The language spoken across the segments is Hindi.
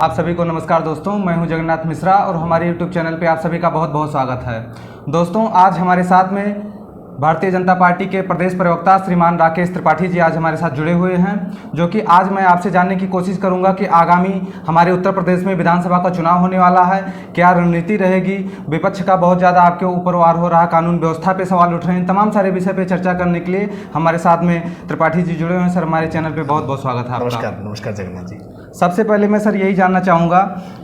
आप सभी को नमस्कार दोस्तों, मैं हूं जगन्नाथ मिश्रा और हमारे यूट्यूब चैनल पे आप सभी का बहुत बहुत स्वागत है। दोस्तों, आज हमारे साथ में भारतीय जनता पार्टी के प्रदेश प्रवक्ता श्रीमान राकेश त्रिपाठी जी आज हमारे साथ जुड़े हुए हैं, जो कि आज मैं आपसे जानने की कोशिश करूंगा कि आगामी हमारे उत्तर प्रदेश में विधानसभा का चुनाव होने वाला है, क्या रणनीति रहेगी। विपक्ष का बहुत ज़्यादा आपके ऊपर वार हो रहा है, कानून व्यवस्था पे सवाल उठ रहे हैं, तमाम सारे विषय पे चर्चा करने के लिए हमारे साथ में त्रिपाठी जी जुड़े हुए हैं। सर, हमारे चैनल पर बहुत बहुत स्वागत है आपका। नमस्कार। नमस्कार जगन्नाथ जी। सबसे पहले मैं सर यही जानना चाहूँगा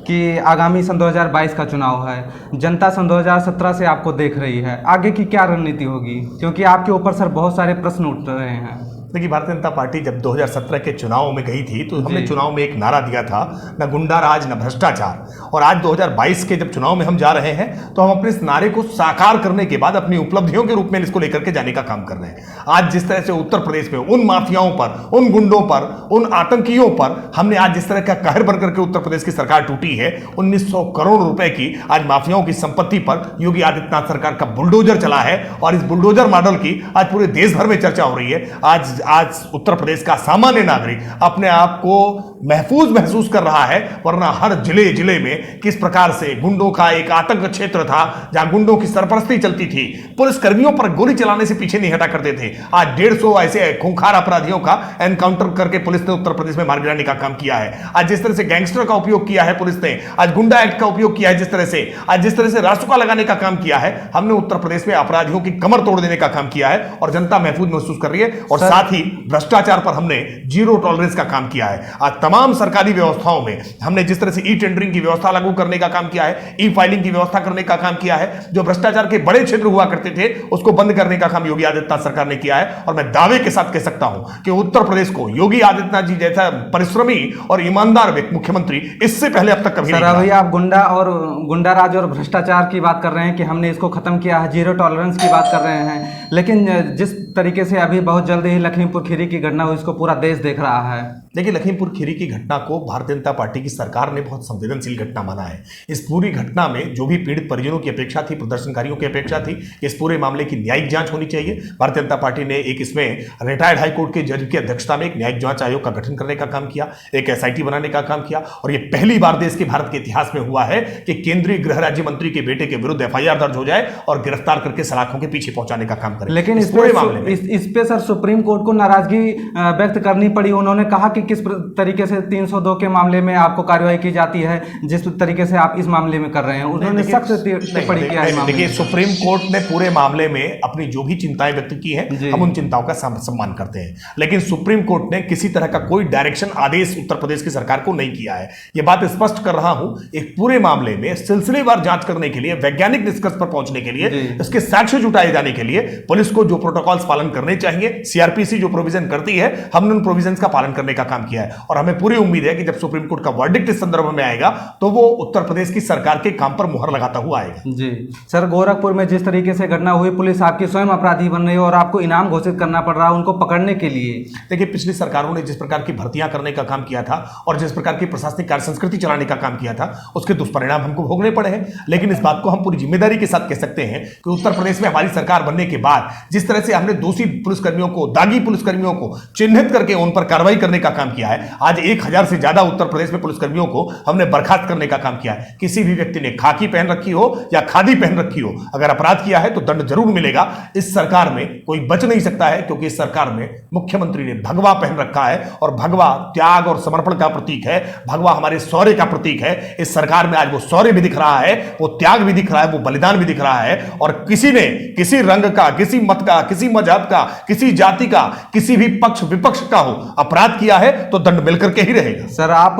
कि आगामी सन 2022 का चुनाव है, जनता सन 2017 से आपको देख रही है, आगे की क्या रणनीति होगी, क्योंकि आपके ऊपर सर बहुत सारे प्रश्न उठ रहे हैं। देखिए, भारतीय जनता पार्टी जब 2017 के चुनाव में गई थी तो हमने चुनाव में एक नारा दिया था, न गुंडा राज न भ्रष्टाचार। और आज 2022 के जब चुनाव में हम जा रहे हैं तो हम अपने इस नारे को साकार करने के बाद अपनी उपलब्धियों के रूप में इसको लेकर के जाने का काम कर रहे हैं। आज जिस तरह से उत्तर प्रदेश में उन माफियाओं पर, उन गुंडों पर, उन आतंकियों पर हमने आज जिस तरह का कहर बनकर के उत्तर प्रदेश की सरकार टूटी है, 1900 करोड़ रुपए की आज माफियाओं की संपत्ति पर योगी आदित्यनाथ सरकार का बुलडोजर चला है और इस बुलडोजर मॉडल की आज पूरे देश भर में चर्चा हो रही है। आज उत्तर प्रदेश का सामान्य नागरिक अपने आप को महफूज महसूस कर रहा है, वरना हर जिले में किस प्रकार से गुंडों का एक आतंक क्षेत्र था, जहां गुंडों की सरपरस्ती चलती थी, पुलिस कर्मियों पर गोली चलाने से पीछे नहीं हटा करते थे। आज 150 ऐसे खूंखार अपराधियों का एनकाउंटर करके पुलिस ने उत्तर प्रदेश में मार गिराने का काम किया है। आज जिस तरह से गैंगस्टर का उपयोग किया है पुलिस ने, आज गुंडा एक्ट का उपयोग किया है, जिस तरह से रासुका लगाने का काम किया है, हमने उत्तर प्रदेश में अपराधियों की कमर तोड़ देने का काम किया है और जनता महफूज महसूस कर रही है। और साथ ही भ्रष्टाचार पर हमने जीरो टॉलरेंस का काम किया है। आज तमाम सरकारी व्यवस्थाओं में हमने जिस तरह से ई टेंडरिंग की व्यवस्था लागू करने का काम किया है, ई फाइलिंग की व्यवस्था करने का काम किया है, जो भ्रष्टाचार के बड़े क्षेत्र हुआ करते थे उसको बंद करने का काम योगी आदित्यनाथ सरकार ने किया है। और मैं दावे के साथ कह सकता हूं कि उत्तर प्रदेश को योगी आदित्यनाथ जी जैसा परिश्रमी और ईमानदार मुख्यमंत्री इससे पहले अब तक कभी नहीं। सर, अभी आप गुंडाराज और भ्रष्टाचार की बात कर रहे हैं कि हमने इसको खत्म किया है, जीरो टॉलरेंस की बात कर रहे हैं, लेकिन जिस तरीके से अभी बहुत जल्द ही लखीमपुर खीरी की घटना हुई, इसको पूरा देश देख रहा है। देखिए, लखीमपुर खीरी की घटना को भारतीय जनता पार्टी की सरकार ने बहुत संवेदनशील घटना माना है। इस पूरी घटना में जो भी पीड़ित परिजनों की अपेक्षा थी, प्रदर्शनकारियों की अपेक्षा थी, इस पूरे मामले की न्यायिक जांच होनी चाहिए। भारतीय जनता पार्टी ने एक इसमें रिटायर्ड हाईकोर्ट के जज की अध्यक्षता में एक न्यायिक जांच आयोग का गठन करने का काम किया, एक एसआईटी बनाने का काम किया। और यह पहली बार देश के भारत के इतिहास में हुआ है कि केंद्रीय गृह राज्य मंत्री के बेटे के विरुद्ध एफआईआर दर्ज हो जाए और गिरफ्तार करके सलाखों के पीछे पहुंचाने का काम करें। लेकिन इस पे सर सुप्रीम कोर्ट को नाराजगी व्यक्त करनी पड़ी। उन्होंने कहा कि किस तरीके से 302 के मामले में आपको कार्रवाई की जाती है, जिस तरीके से आप इस मामले में कर रहे हैं, उन्होंने सख्त टिप्पणी किया है। देखिए, सुप्रीम कोर्ट ने पूरे मामले में अपनी जो भी चिंताएं व्यक्त की हैं, हम उन चिंताओं का सम्मान करते हैं, लेकिन सुप्रीम कोर्ट ने किसी तरह का कोई डायरेक्शन आदेश उत्तर प्रदेश की सरकार को नहीं किया है। यह बात स्पष्ट कर रहा हूं, एक पूरे मामले में सिलसिलेवार जांच करने के लिए, वैज्ञानिक निष्कर्ष पर पहुंचने के लिए, इसके साक्ष्य जुटाए जाने के लिए पुलिस को जो प्रोटोकॉल्स पालन करने चाहिए, सीआरपीसी जो प्रोविजन करती है, हमने उन प्रोविजंस का पालन करने का काम किया है। और हमें पूरी उम्मीद है कि जब सुप्रीम कोर्ट का वर्डिक्ट इस संदर्भ में आएगा तो वो उत्तर प्रदेश की सरकार के काम पर मुहर लगाता हुआ आएगा। जी सर, गोरखपुर में जिस तरीके से घटना हुई, पुलिस आपकी स्वयं अपराधी बन रही है और आपको इनाम घोषित करना पड़ रहा है उनको पकड़ने के लिए। देखिए, पिछली सरकारों ने जिस प्रकार की भर्तियां करने का काम किया था और जिस प्रकार की प्रशासनिक कार्य संस्कृति चलाने का काम किया था, उसके दुष्परिणाम हमको भोगने पड़े हैं। लेकिन इस बात को हम पूरी जिम्मेदारी के साथ कह सकते हैं कि उत्तर प्रदेश में हमारी सरकार बनने के बाद जिस तरह से हमने दोषी पुलिसकर्मियों को, दागी पुलिसकर्मियों को चिन्हित करके उन पर कार्रवाई करने का काम किया है, आज 1000 से ज्यादा उत्तर प्रदेश में पुलिसकर्मियों को हमने बर्खास्त करने का काम किया है। किसी भी व्यक्ति ने खाकी पहन रखी हो या खादी पहन रखी हो, अगर अपराध किया है तो दंड जरूर मिलेगा। इस सरकार में कोई बच नहीं सकता है, क्योंकि इस सरकार में मुख्यमंत्री ने भगवा पहन रखा है और भगवा त्याग और समर्पण का प्रतीक है, भगवा हमारे शौर्य का प्रतीक है। इस सरकार में आज वो शौर्य भी दिख रहा है, वो त्याग भी दिख रहा है, वो बलिदान भी दिख रहा है। और किसी ने किसी रंग का, किसी मत का, किसी मजहब का, किसी जाति का, किसी भी पक्ष विपक्ष का हो, अपराध किया है तो दंड मिलकर के ही रहेगा। सर, आप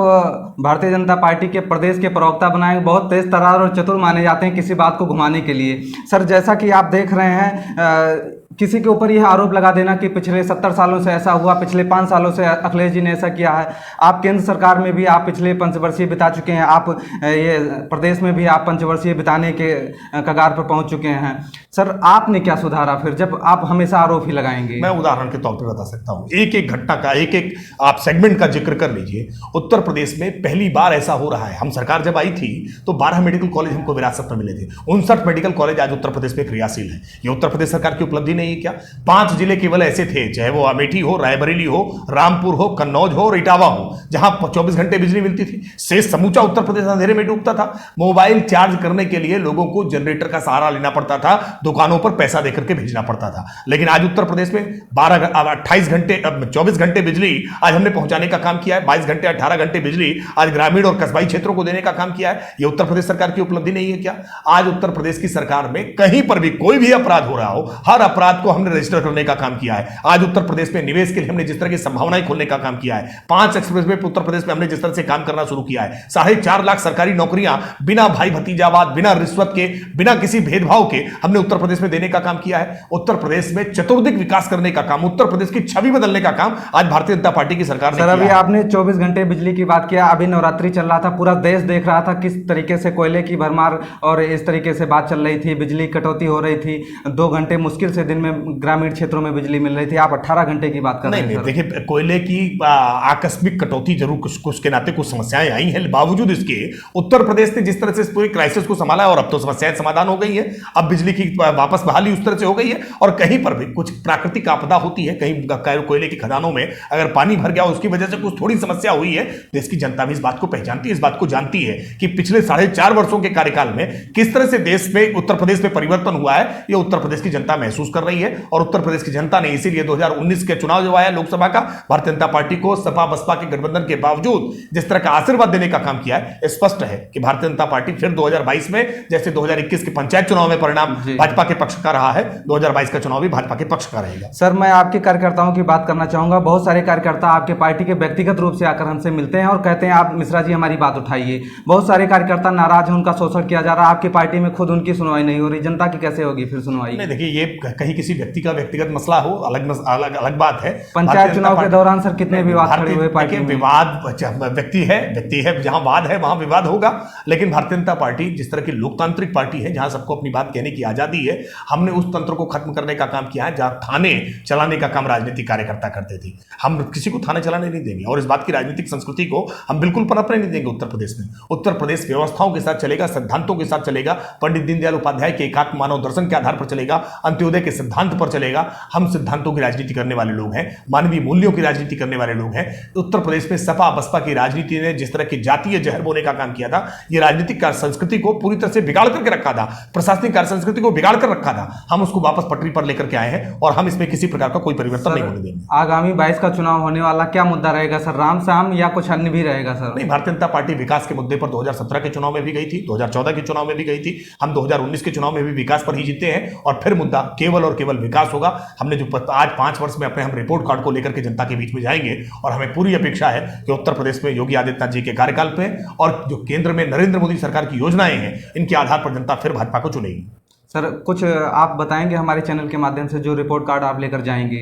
भारतीय जनता पार्टी के प्रदेश के प्रवक्ता बनाए, बहुत तेज तर्रार और चतुर माने जाते हैं किसी बात को घुमाने के लिए। सर, जैसा कि आप देख रहे हैं, किसी के ऊपर यह आरोप लगा देना कि पिछले 70 सालों से ऐसा हुआ, पिछले 5 सालों से अखिलेश जी ने ऐसा किया है। आप केंद्र सरकार में भी आप पिछले पंचवर्षीय बिता चुके हैं, आप ये प्रदेश में भी आप पंचवर्षीय बिताने के कगार पर पहुंच चुके हैं। सर, आपने क्या सुधारा फिर, जब आप हमेशा आरोप ही लगाएंगे? मैं उदाहरण के तौर पर बता सकता हूं, एक एक घटना का, एक एक आप सेगमेंट का जिक्र कर लीजिए। उत्तर प्रदेश में पहली बार ऐसा हो रहा है, हम सरकार जब आई थी तो 12 मेडिकल कॉलेज हमको विरासत में मिले थे, 59 मेडिकल कॉलेज आज उत्तर प्रदेश में क्रियाशील है। ये उत्तर प्रदेश सरकार की उपलब्धि नहीं नहीं है क्या? 5 जिले केवल ऐसे थे, चाहे वो अमेठी हो, रायबरेली हो, रामपुर हो, कन्नौज हो और इटावा हो, जहां 24 घंटे बिजली मिलती थी। शेष समूचा उत्तर प्रदेश अंधेरे में डूबता था। मोबाइल चार्ज करने के लिए लोगों को जनरेटर का सहारा लेना पड़ता था, दुकानों पर पैसा देकर के भेजना पड़ता था। लेकिन आज उत्तर प्रदेश में 28 घंटे 24 घंटे बिजली आज हमने पहुंचाने का काम किया है। 22 घंटे 18 घंटे बिजली आज ग्रामीण और कस्बाई क्षेत्रों को देने का काम किया है। यह उत्तर प्रदेश सरकार की उपलब्धि नहीं है क्या? आज उत्तर प्रदेश की सरकार में कहीं पर भी कोई भी अपराध हो रहा हो, हर अपराध को हमने रजिस्टर करने का काम किया है। आज उत्तर प्रदेश में निवेश के लिए हमने जिस तरह की संभावनाएं खोलने का काम किया है, 5 एक्सप्रेस वे उत्तर प्रदेश में हमने जिस तरह से काम करना शुरू किया है, 4.5 लाख सरकारी नौकरियां बिना भाई भतीजावाद, बिना रिश्वत के, बिना किसी भेदभाव के हमने उत्तर प्रदेश में देने का काम किया है। उत्तर प्रदेश में चतुर्दिक विकास करने का काम, उत्तर प्रदेश की छवि बदलने का काम आज भारतीय जनता पार्टी की सरकार ने सर, किया अभी है। आपने 24 घंटे बिजली की बात किया। अभी नवरात्रि चल रहा था, पूरा देश देख रहा था किस तरीके से कोयले की भरमार और इस तरीके से बात चल रही थी, बिजली कटौती हो रही थी, 2 घंटे मुश्किल से दिन में ग्रामीण क्षेत्रों में बिजली मिल रही थी। आप 18 घंटे की बात कर रहे हैं। नहीं, देखिए, कोयले की आकस्मिक कटौती जरूर कुछ के नाते कुछ समस्याएं आई हैं, बावजूद इसके उत्तर प्रदेश ने जिस तरह से इस पूरी क्राइसिस को संभाला है, और अब तो समस्याएं समाधान हो गई है। अब बिजली की वापस बहाली उस तरह से हो गई है। और कहीं पर भी कुछ प्राकृतिक आपदा होती है, कहीं कोयले की खदानों में अगर पानी भर गया, उसकी वजह से कुछ थोड़ी समस्या हुई है, देश की जनता भी इस बात को पहचानती है, इस बात को जानती है कि पिछले 4.5 वर्षों के कार्यकाल में किस तरह से देश में, उत्तर प्रदेश में परिवर्तन हुआ है। यह उत्तर प्रदेश की जनता महसूस कर रही है। और उत्तर प्रदेश की जनता ने इसीलिए 2019 के चुनाव जो आया लोकसभा का, भारतीय जनता पार्टी को सपा बसपा के गठबंधन के बावजूद जिस तरह का आशीर्वाद देने का काम किया है, स्पष्ट है कि भारतीय जनता पार्टी फिर 2022 में, जैसे 2021 के पंचायत चुनाव में परिणाम भाजपा के पक्ष का रहा है, 2022 का चुनाव भी भाजपा के पक्ष का रहेगा। सर, मैं आपके कार्यकर्ताओं की बात करना चाहूंगा। बहुत सारे कार्यकर्ता आपके पार्टी के व्यक्तिगत रूप से आकर हमसे मिलते हैं और कहते हैं आप मिश्रा जी हमारी बात उठाइए। बहुत सारे कार्यकर्ता नाराज हैं, उनका शोषण किया जा रहा है। आपकी पार्टी में खुद उनकी सुनवाई नहीं हो रही, जनता की कैसे होगी फिर सुनवाई? नहीं, देखिए, ये कहीं किसी व्यक्ति का व्यक्तिगत मसला हो, अलग बात है। पंचायत चुनाव के दौरान सर कितने विवाद खड़े हुए पार्टी में? विवाद व्यक्ति है, जहां वाद है वहां विवाद होगा। लेकिन भारतीय जनता पार्टी जिस तरह की लोकतांत्रिक पार्टी है, जहां सबको अपनी बात कहने की आजादी है, हमने उस तंत्र को खत्म करने का काम किया है जहां थाने चलाने का काम राजनीतिक कार्यकर्ता करते थे। हम किसी को थाने चलाने नहीं देंगे और इस बात की राजनीतिक संस्कृति को हम बिल्कुल पनपने नहीं देंगे उत्तर प्रदेश में। उत्तर प्रदेश व्यवस्थाओं के साथ चलेगा, सिद्धांतों के साथ चलेगा, पंडित दीनदयाल उपाध्याय के एकात्म मानव दर्शन के आधार पर चलेगा, अंत्योदय के सिद्धांत पर चलेगा। हम सिद्धांतों की राजनीति करने वाले लोग हैं, मानवीय मूल्यों की राजनीति करने वाले लोग हैं। उत्तर प्रदेश में सपा बसपा की राजनीति ने जिस तरह की जातीय जहर बोने का काम किया था, यह राजनीतिक कार्य संस्कृति को पूरी तरह से बिगाड़ करके रखा था, प्रशासनिक कार्य संस्कृति को बिगाड़ कर रखा था। हम उसको वापस पटरी पर लेकर के आए हैं और हम इसमें किसी प्रकार का कोई परिवर्तन नहीं होने देंगे। आगामी 22 का चुनाव होने वाला, क्या मुद्दा रहेगा सर? राम शाम या कुछ अन्य भी रहेगा सर? नहीं, भारतीय जनता पार्टी विकास के मुद्दे पर 2017 के चुनाव में भी गई थी, 2014 के चुनाव में भी गई थी। हम 2019 के चुनाव में भी विकास पर ही जीते हैं और फिर मुद्दा केवल और केवल विकास होगा। हमने जो आज 5 वर्ष में अपने हम रिपोर्ट कार्ड को लेकर के जनता के बीच में जाएंगे और हमें पूरी अपेक्षा है कि उत्तर प्रदेश में योगी आदित्यनाथ जी के कार्यकाल पे और जो केंद्र में नरेंद्र मोदी सरकार की योजनाएं हैं, इनके आधार पर जनता फिर भाजपा को चुनेगी। सर, कुछ आप बताएंगे हमारे चैनल के माध्यम से जो रिपोर्ट कार्ड आप लेकर जाएंगे?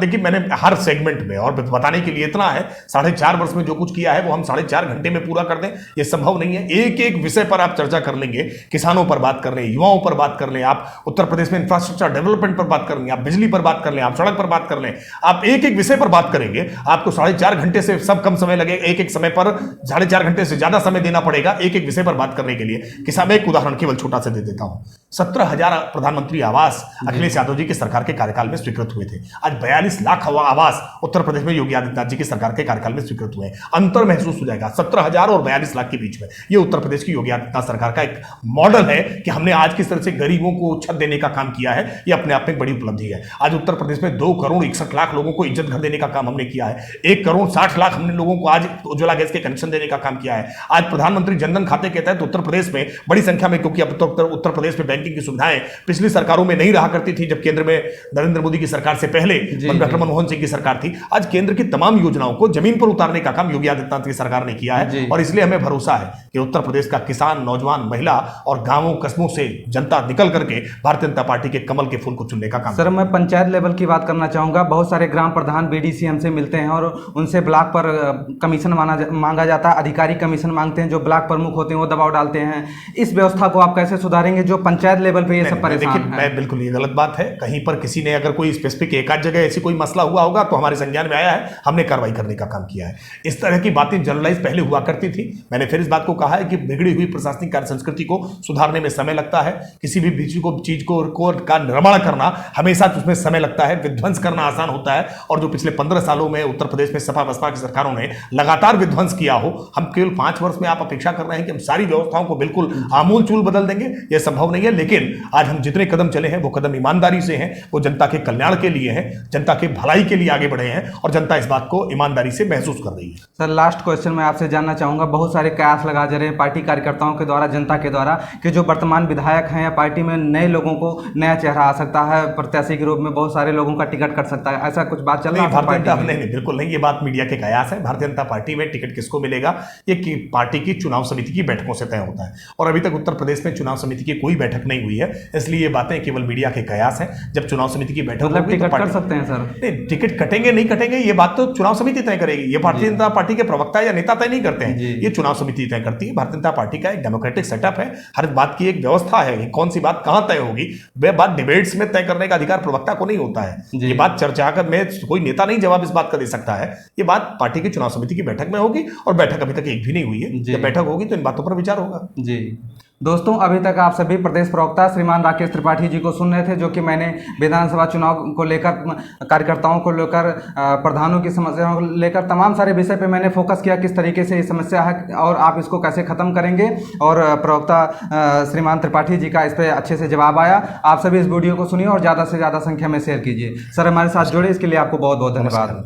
देखिए, मैंने हर सेगमेंट में, और बताने के लिए इतना है, 4.5 वर्ष में जो कुछ किया है वो हम 4.5 घंटे में पूरा कर दें, ये संभव नहीं है। एक एक विषय पर आप चर्चा कर लेंगे, किसानों पर बात कर लें, युवाओं पर बात कर लें, आप उत्तर प्रदेश में इंफ्रास्ट्रक्चर डेवलपमेंट पर बात कर लें, आप बिजली पर बात कर लें, आप सड़क पर बात कर लें, आप एक एक विषय पर बात करेंगे, आपको 4.5 घंटे से सब कम समय लगे, एक एक समय पर 4.5 घंटे से ज्यादा समय देना पड़ेगा एक एक विषय पर बात करने के लिए। किसान, एक उदाहरण केवल छोटा सा दे देता हूं। 17,000 प्रधानमंत्री आवास अखिलेश यादव जी की सरकार के कार्यकाल में स्वीकृत हुए थे। आज 42 लाख आवास उत्तर प्रदेश में योगी आदित्यनाथ जी की सरकार के कार्यकाल में स्वीकृत हुए। अंतर महसूस हो जाएगा 17,000 और 42 लाख के बीच में। यह उत्तर प्रदेश की योगी आदित्यनाथ सरकार का एक मॉडल है कि हमने आज किस तरह से गरीबों को छत देने का काम किया है। यह अपने आप में बड़ी उपलब्धि है। आज उत्तर प्रदेश में 2 करोड़ 61 लाख लोगों को इज्जत घर देने का काम हमने किया है। 1 करोड़ 60 लाख हमने लोगों को आज उज्ज्वला गैस के कनेक्शन देने का काम किया है। आज प्रधानमंत्री जनधन खाते के तहत उत्तर प्रदेश में बड़ी संख्या में, क्योंकि अब उत्तर प्रदेश में बैंकिंग की सुविधाएं पिछली सरकारों में नहीं रहा करती थी, जब केंद्र में नरेंद्र मोदी की सरकार से पहले डॉक्टर मनमोहन सिंह की सरकार थी। आज केंद्र की तमाम योजनाओं को जमीन पर उतारने का काम योगी आदित्यनाथ की सरकार ने किया है और इसलिए हमें भरोसा है कि उत्तर प्रदेश का किसान, नौजवान, महिला और गांवों कस्बों से जनता निकल करके भारतीय जनता पार्टी के कमल के फूल को चुनने का काम। सर, मैं पंचायत लेवल की बात करना चाहूंगा। बहुत सारे ग्राम प्रधान बीडीसी हमसे मिलते हैं और उनसे ब्लॉक पर कमीशन मांगा जाता है। अधिकारी कमीशन मांगते हैं, जो ब्लॉक प्रमुख होते हैं वो दबाव डालते हैं। इस व्यवस्था को आप कैसे सुधारेंगे? जो पंचायत लेवल पे ये सब परेशान देखिए, हैं। मैं बिल्कुल, ये गलत बात है। कहीं पर किसी ने अगर कोई स्पेसिफिक एक आध जगह ऐसी कोई मसला हुआ होगा तो हमारे संज्ञान में आया है, हमने कार्रवाई करने का काम किया है। इस तरह की बातें जनरलाइज पहले हुआ करती थी। मैंने फिर इस बात को कहा है कि बिगड़ी हुई प्रशासनिक कार्य संस्कृति को सुधारने में समय लगता है। किसी भी चीज को का निर्माण करना हमेशा उसमें समय लगता है, विध्वंस करना आसान होता है। और जो पिछले 15 सालों में उत्तर प्रदेश में सपा बसपा की सरकारों ने लगातार विध्वंस किया हो, हम केवल 5 वर्ष में आप अपेक्षा कर रहे हैं कि हम सारी व्यवस्थाओं को बिल्कुल आमूल चूल बदल देंगे, यह संभव नहीं है। लेकिन आज हम जितने कदम चले हैं वो कदम ईमानदारी से हैं, वो जनता के कल्याण के लिए हैं, जनता के भलाई के लिए आगे बढ़े हैं और जनता इस बात को ईमानदारी से महसूस कर रही है। सर, लास्ट क्वेश्चन मैं आपसे जानना चाहूंगा, बहुत सारे कयास लगा जा रहे हैं पार्टी कार्यकर्ताओं के द्वारा, जनता के द्वारा, कि जो वर्तमान विधायक हैं या पार्टी में नए लोगों को नया चेहरा आ सकता है, प्रत्याशी के रूप में बहुत सारे लोगों का टिकट कट सकता है, ऐसा कुछ बात चल रहा है? भारतीय जनता नहीं, बिल्कुल नहीं, ये बात मीडिया के कयास है। भारतीय जनता पार्टी में टिकट किसको मिलेगा ये पार्टी की चुनाव समिति की बैठकों से तय होता है और अभी तक उत्तर प्रदेश में चुनाव समिति की कोई बैठक नहीं हुई है, इसलिए ये बातें केवल मीडिया के कयास हैं। जब चुनाव समिति की बैठक मतलब टिकट कर सकते हैं सर? नहीं, टिकट कटेंगे नहीं कटेंगे ये बात तो चुनाव समिति तय करेगी। ये भारतीय जनता पार्टी के प्रवक्ता या नेता तय नहीं करते हैं, ये चुनाव समिति तय करती है। भारतीय जनता पार्टी का एक डेमोक्रेटिक सेटअप है, हर बात की एक व्यवस्था है कि कौन सी बात कहां तय होगी। वह बात डिबेट्स में तय करने का अधिकार प्रवक्ता को नहीं होता है। ये बात चर्चा कर में कोई नेता नहीं जवाब इस बात का दे सकता है। ये बात पार्टी की चुनाव समिति की बैठक में होगी और बैठक अभी तक एक भी नहीं हुई है। जब बैठक होगी तो इन बातों पर विचार होगा। जी दोस्तों, अभी तक आप सभी प्रदेश प्रवक्ता श्रीमान राकेश त्रिपाठी जी को सुन रहे थे, जो कि मैंने विधानसभा चुनाव को लेकर, कार्यकर्ताओं को लेकर, प्रधानों की समस्याओं को लेकर, तमाम सारे विषय पे मैंने फोकस किया किस तरीके से ये समस्या है और आप इसको कैसे ख़त्म करेंगे। और प्रवक्ता श्रीमान त्रिपाठी जी का इस पर अच्छे से जवाब आया। आप सभी इस वीडियो को सुनिए और ज़्यादा से ज़्यादा संख्या में शेयर कीजिए। सर, हमारे साथ जुड़े इसके लिए आपको बहुत बहुत धन्यवाद।